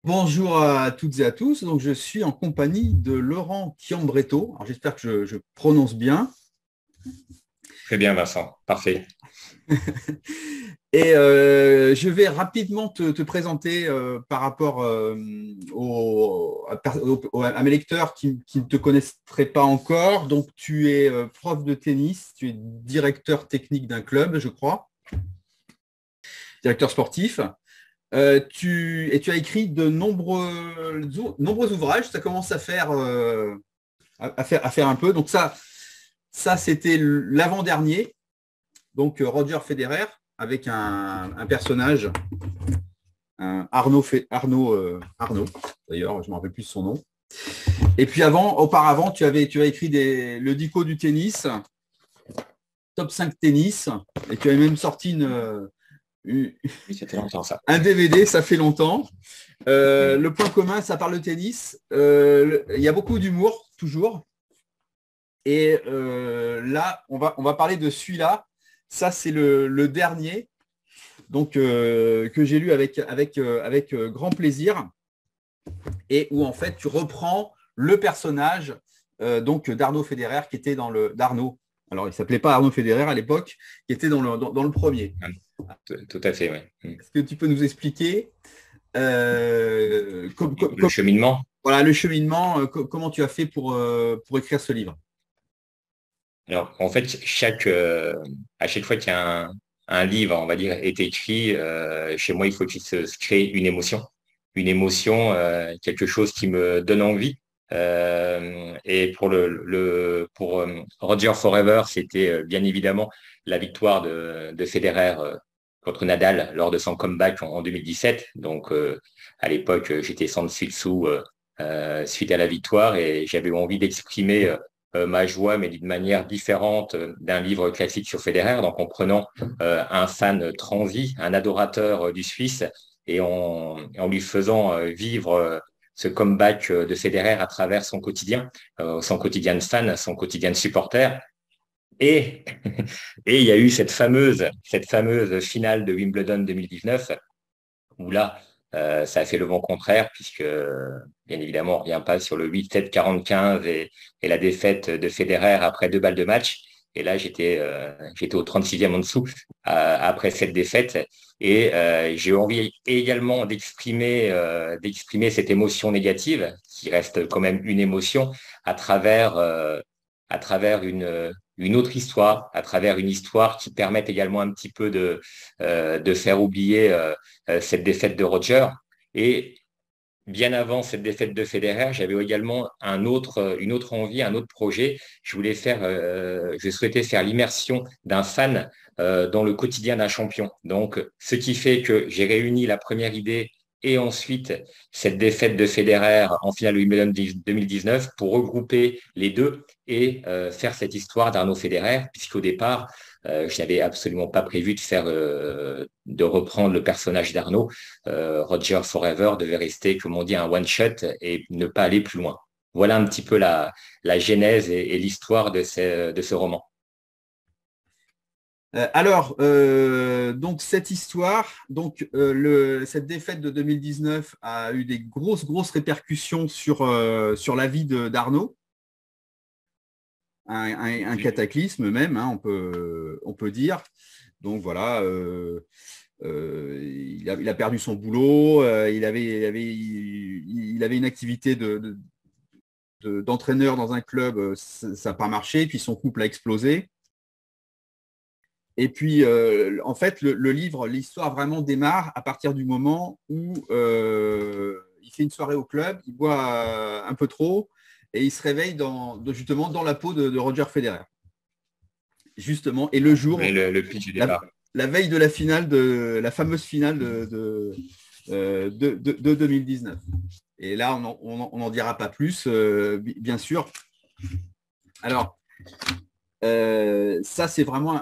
Bonjour à toutes et à tous. Donc, je suis en compagnie de Laurent Chiambretto. Alors, j'espère que je prononce bien. Très bien, Vincent. Parfait. Et je vais rapidement te présenter par rapport à mes lecteurs qui ne te connaîtraient pas encore. Donc, tu es prof de tennis, tu es directeur technique d'un club, je crois, directeur sportif. Tu as écrit de nombreux ouvrages. Ça commence à faire un peu. Donc ça c'était l'avant-dernier. Donc Roger Federer avec un personnage, Arnaud, d'ailleurs, je ne me rappelle plus son nom. Et puis auparavant, tu as écrit le dico du tennis, top 5 tennis, et tu as même sorti une- Oui, ça fait longtemps, ça. un DVD, ça fait longtemps. Mm. Le point commun, ça parle de tennis. Il y a beaucoup d'humour, toujours. Et là, on va parler de celui-là. Ça, c'est le dernier, donc que j'ai lu avec grand plaisir, et où en fait tu reprends le personnage donc d'Arnaud Federer qui était dans le d'Arnaud. Alors, il s'appelait pas Arnaud Federer à l'époque, qui était dans le premier. Mm. Tout à fait, oui. Est-ce que tu peux nous expliquer Le cheminement. voilà, le cheminement, comment tu as fait pour écrire ce livre? Alors, en fait, à chaque fois qu'il y a un livre, on va dire, est écrit, chez moi, il faut qu'il se crée une émotion. Une émotion, quelque chose qui me donne envie. Et pour Roger Forever, c'était bien évidemment la victoire de Federer contre Nadal lors de son comeback en 2017. Donc, à l'époque, j'étais sans dessus dessous suite à la victoire et j'avais envie d'exprimer ma joie, mais d'une manière différente d'un livre classique sur Federer, donc en prenant un fan transi, un adorateur du Suisse, et en lui faisant vivre ce comeback de Federer à travers son quotidien de fan, son quotidien de supporter. Et, et il y a eu cette fameuse finale de Wimbledon 2019 où là, ça a fait le vent contraire, puisque, bien évidemment, on ne revient pas sur le 8-7, 45 et la défaite de Federer après 2 balles de match. Et là, j'étais au 36e en dessous après cette défaite. Et j'ai envie également d'exprimer cette émotion négative, qui reste quand même une émotion, à travers une autre histoire, à travers une histoire qui permette également un petit peu de faire oublier cette défaite de Roger. Et bien avant cette défaite de Federer, j'avais également une autre envie, un autre projet. Je souhaitais faire l'immersion d'un fan dans le quotidien d'un champion. Donc, ce qui fait que j'ai réuni la première idée et ensuite cette défaite de Federer en finale de Wimbledon 2019 pour regrouper les deux et faire cette histoire d'Arnaud Federer, puisqu'au départ, je n'avais absolument pas prévu de reprendre le personnage d'Arnaud. Roger Forever devait rester, comme on dit, un one-shot et ne pas aller plus loin. Voilà un petit peu la genèse et l'histoire de ce roman. Alors, donc cette histoire, donc cette défaite de 2019 a eu des grosses répercussions sur la vie d'Arnaud, un cataclysme même, hein, on peut dire. Donc voilà, il a perdu son boulot, il avait une activité d'entraîneur dans un club, ça n'a pas marché, puis son couple a explosé. Et puis, en fait, le livre, l'histoire vraiment démarre à partir du moment où il fait une soirée au club, il boit un peu trop et il se réveille justement dans la peau de Roger Federer. Justement, et le Et jour, le pitch du la, départ. la veille de la fameuse finale de 2019. Et là, on n'en dira pas plus, bien sûr. Alors, ça, c'est vraiment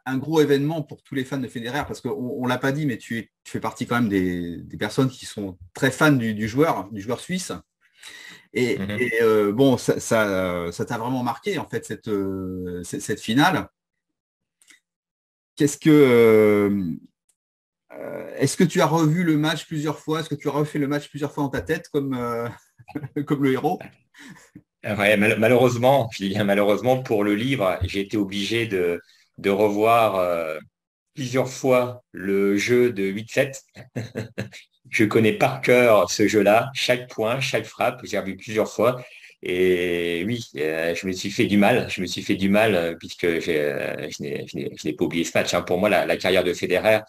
un gros événement pour tous les fans de Federer parce qu'on ne l'a pas dit, mais tu fais partie quand même des personnes qui sont très fans du joueur suisse. Mhm. Bon, ça t'a vraiment marqué, en fait, cette finale. Qu'est-ce que. Est-ce que tu as revu le match plusieurs fois? Est-ce que tu as refait le match plusieurs fois dans ta tête comme, comme le héros? Ouais, malheureusement, je dis bien malheureusement, pour le livre, j'ai été obligé de revoir plusieurs fois le jeu de 8-7. Je connais par cœur ce jeu-là, chaque point, chaque frappe, j'ai revu plusieurs fois. Et oui, je me suis fait du mal. Je me suis fait du mal puisque je n'ai pas oublié ce match, hein. Pour moi, la carrière de Federer,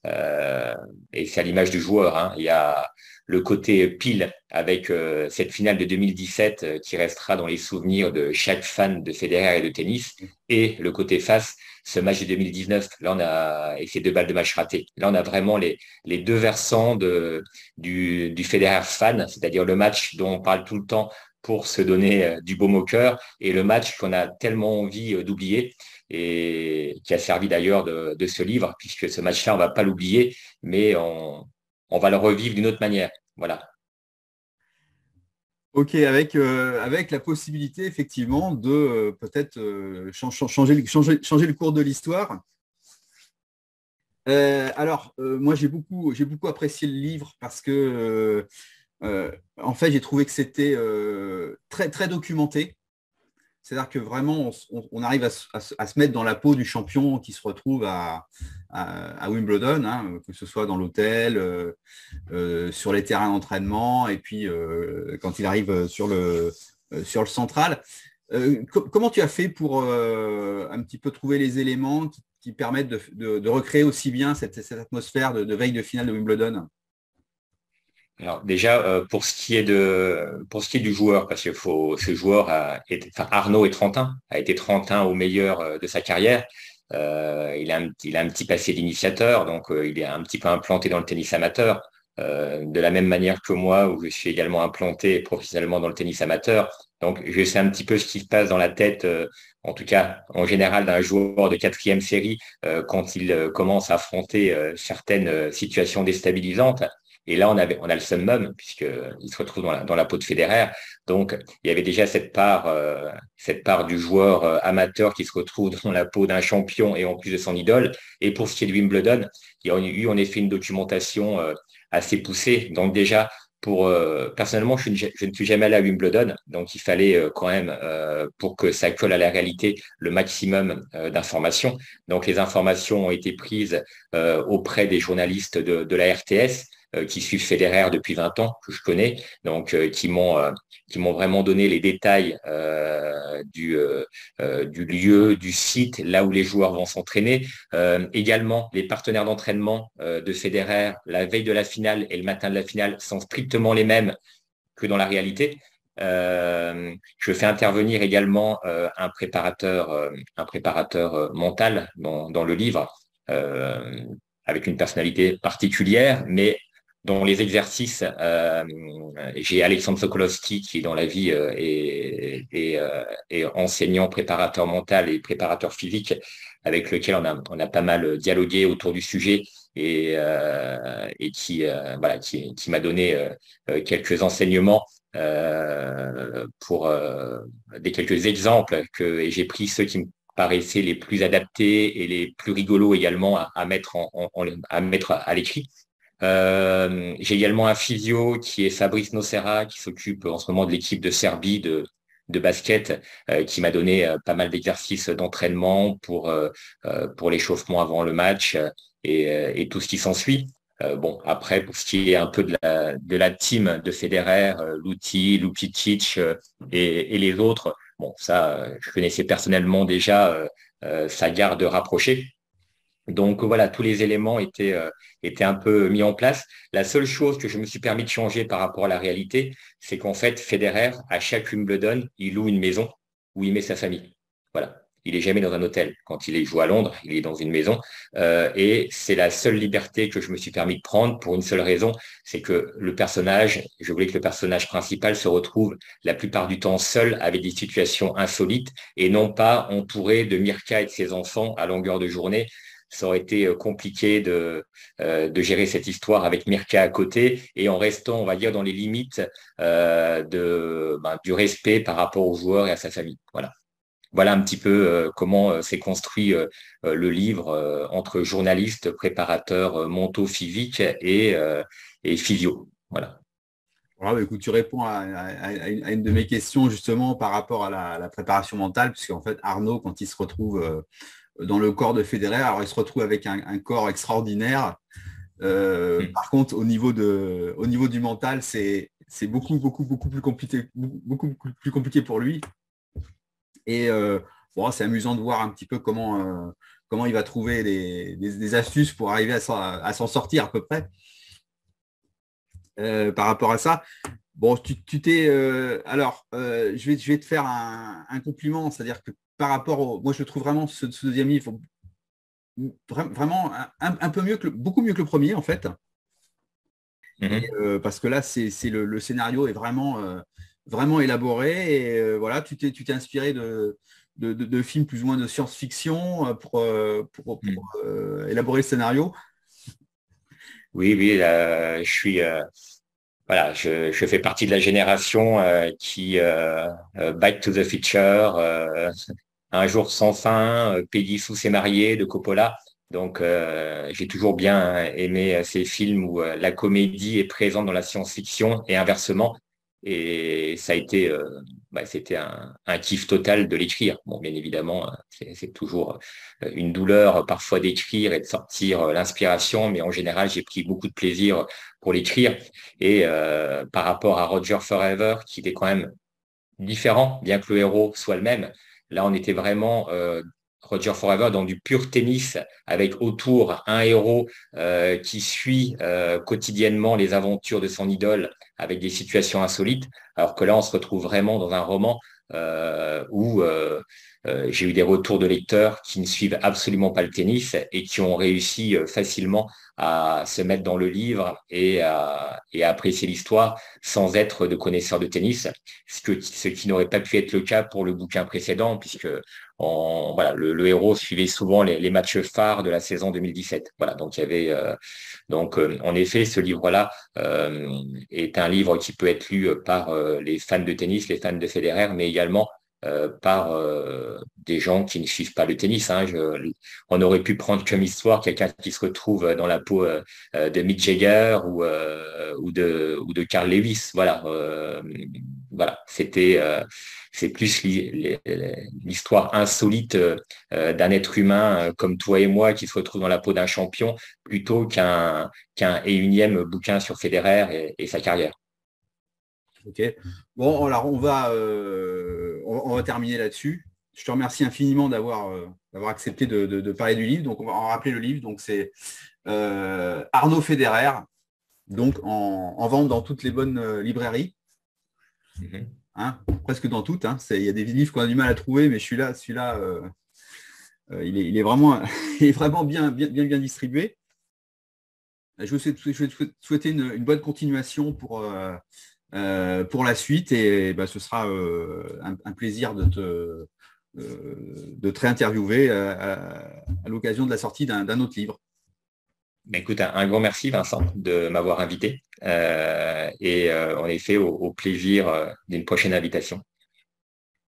euh, et c'est à l'image du joueur, hein. Il y a le côté pile avec cette finale de 2017 qui restera dans les souvenirs de chaque fan de Federer et de tennis, et le côté face, ce match de 2019. Là, on a et ces 2 balles de match ratées. Là, on a vraiment les deux versants du Federer fan, c'est-à-dire le match dont on parle tout le temps pour se donner du baume au cœur, et le match qu'on a tellement envie d'oublier, et qui a servi d'ailleurs de ce livre, puisque ce match-là, on va pas l'oublier, mais on va le revivre d'une autre manière. Voilà. Ok, avec la possibilité effectivement de peut-être changer le cours de l'histoire. Moi, j'ai beaucoup apprécié le livre parce que, en fait, j'ai trouvé que c'était très, très documenté. C'est-à-dire que vraiment, on arrive à se mettre dans la peau du champion qui se retrouve à Wimbledon, hein, que ce soit dans l'hôtel, sur les terrains d'entraînement, et puis quand il arrive sur le central. Comment tu as fait pour un petit peu trouver les éléments qui permettent de recréer aussi bien cette atmosphère de veille de finale de Wimbledon? Alors déjà, pour ce qui est du joueur, parce que ce joueur enfin, Arnaud est Trentin, a été Trentin au meilleur de sa carrière. Il a un petit passé d'initiateur, donc il est un petit peu implanté dans le tennis amateur, de la même manière que moi, où je suis également implanté professionnellement dans le tennis amateur. Donc je sais un petit peu ce qui se passe dans la tête, en tout cas en général d'un joueur de quatrième série, quand il commence à affronter certaines situations déstabilisantes. Et là, on a le summum, puisqu'il se retrouve dans la peau de Federer. Donc, il y avait déjà cette part du joueur amateur qui se retrouve dans la peau d'un champion et en plus de son idole. Et pour ce qui est de Wimbledon, il y a eu en effet une documentation assez poussée. Donc déjà, personnellement, je ne suis jamais allé à Wimbledon, donc il fallait quand même, pour que ça colle à la réalité, le maximum d'informations. Donc les informations ont été prises auprès des journalistes de la RTS, qui suivent Federer depuis 20 ans, que je connais, donc qui m'ont vraiment donné les détails du lieu, du site, là où les joueurs vont s'entraîner. Également, les partenaires d'entraînement de Federer, la veille de la finale et le matin de la finale, sont strictement les mêmes que dans la réalité. Je fais intervenir également un préparateur mental dans le livre, avec une personnalité particulière, mais dans les exercices, j'ai Alexandre Sokolovski qui, dans la vie, est enseignant, préparateur mental et préparateur physique, avec lequel on a pas mal dialogué autour du sujet, et voilà, qui m'a donné quelques enseignements pour des quelques exemples, et j'ai pris ceux qui me paraissaient les plus adaptés et les plus rigolos également à mettre à mettre à l'écrit. J'ai également un physio qui est Fabrice Nocera, qui s'occupe en ce moment de l'équipe de Serbie de basket, qui m'a donné pas mal d'exercices d'entraînement pour l'échauffement avant le match, et tout ce qui s'ensuit. Bon, après, pour ce qui est un peu de la team de Federer, Luti, Lupicic, et les autres, bon, ça, je connaissais personnellement déjà sa garde rapprochée. Donc voilà, tous les éléments étaient un peu mis en place. La seule chose que je me suis permis de changer par rapport à la réalité, c'est qu'en fait, Federer, à chaque Wimbledon, il loue une maison où il met sa famille. Voilà. Il est jamais dans un hôtel. Quand il joue à Londres, il est dans une maison. Et c'est la seule liberté que je me suis permis de prendre pour une seule raison, c'est que je voulais que le personnage principal se retrouve la plupart du temps seul avec des situations insolites, et non pas entouré de Mirka et de ses enfants à longueur de journée. Ça aurait été compliqué de gérer cette histoire avec Mirka à côté, et en restant, on va dire, dans les limites du respect par rapport au joueur et à sa famille. Voilà. voilà un petit peu comment s'est construit le livre entre journaliste, préparateur mentaux physiques et physio. Voilà. Voilà, bah, écoute, tu réponds à une de mes questions justement par rapport à la préparation mentale, puisqu'en fait, Arnaud, quand il se retrouve dans le corps de Federer, alors il se retrouve avec un corps extraordinaire. Mm. Par contre, au niveau du mental, c'est beaucoup beaucoup plus compliqué pour lui. Et bon, c'est amusant de voir un petit peu comment il va trouver des astuces pour arriver à s'en sortir à peu près par rapport à ça. Bon, tu t'es. Alors, je vais te faire un compliment, c'est-à-dire que par rapport au. Moi, je trouve vraiment ce deuxième livre vraiment un peu mieux beaucoup mieux que le premier, en fait. Et, Mhm. parce que là, le scénario est vraiment élaboré. Et voilà, tu t'es inspiré de films plus ou moins de science-fiction pour Mm. élaborer le scénario. Oui, oui, je suis voilà, je fais partie de la génération qui Back to the Future, Un jour sans fin, Peggy Sue s'est mariée de Coppola. Donc, j'ai toujours bien aimé ces films où la comédie est présente dans la science-fiction et inversement. Et ça a été, c'était un kiff total de l'écrire. Bon, bien évidemment, c'est toujours une douleur parfois d'écrire et de sortir l'inspiration, mais en général, j'ai pris beaucoup de plaisir pour l'écrire. Et par rapport à Roger Forever, qui était quand même différent, bien que le héros soit le même. Là, on était vraiment Roger Forever dans du pur tennis, avec autour un héros qui suit quotidiennement les aventures de son idole avec des situations insolites, alors que là, on se retrouve vraiment dans un roman où j'ai eu des retours de lecteurs qui ne suivent absolument pas le tennis et qui ont réussi facilement à se mettre dans le livre et à apprécier l'histoire sans être de connaisseurs de tennis, ce qui n'aurait pas pu être le cas pour le bouquin précédent, puisque voilà, le héros suivait souvent les matchs phares de la saison 2017. Voilà, donc il y avait en effet, ce livre-là est un livre qui peut être lu par les fans de tennis, les fans de Federer, mais également par des gens qui ne suivent pas le tennis. Hein. On aurait pu prendre comme histoire quelqu'un qui se retrouve dans la peau de Mick Jagger ou de Carl Lewis. Voilà, voilà. C'est plus l'histoire insolite d'un être humain comme toi et moi qui se retrouve dans la peau d'un champion plutôt qu'un énième bouquin sur Federer et sa carrière. Ok. Bon, alors on va terminer là-dessus. Je te remercie infiniment d'avoir accepté de parler du livre. Donc, on va en rappeler le livre. Donc, c'est Arnaud Federer, donc en vente dans toutes les bonnes librairies, Mhm. hein, presque dans toutes. Hein. Il y a des livres qu'on a du mal à trouver, mais celui-là, il est vraiment, il est vraiment bien distribué. Je vais te souhaiter une bonne continuation pour la suite et bah, ce sera un plaisir de te réinterviewer à l'occasion de la sortie d'un autre livre. Ben, écoute, un grand merci Vincent de m'avoir invité et en effet au plaisir d'une prochaine invitation.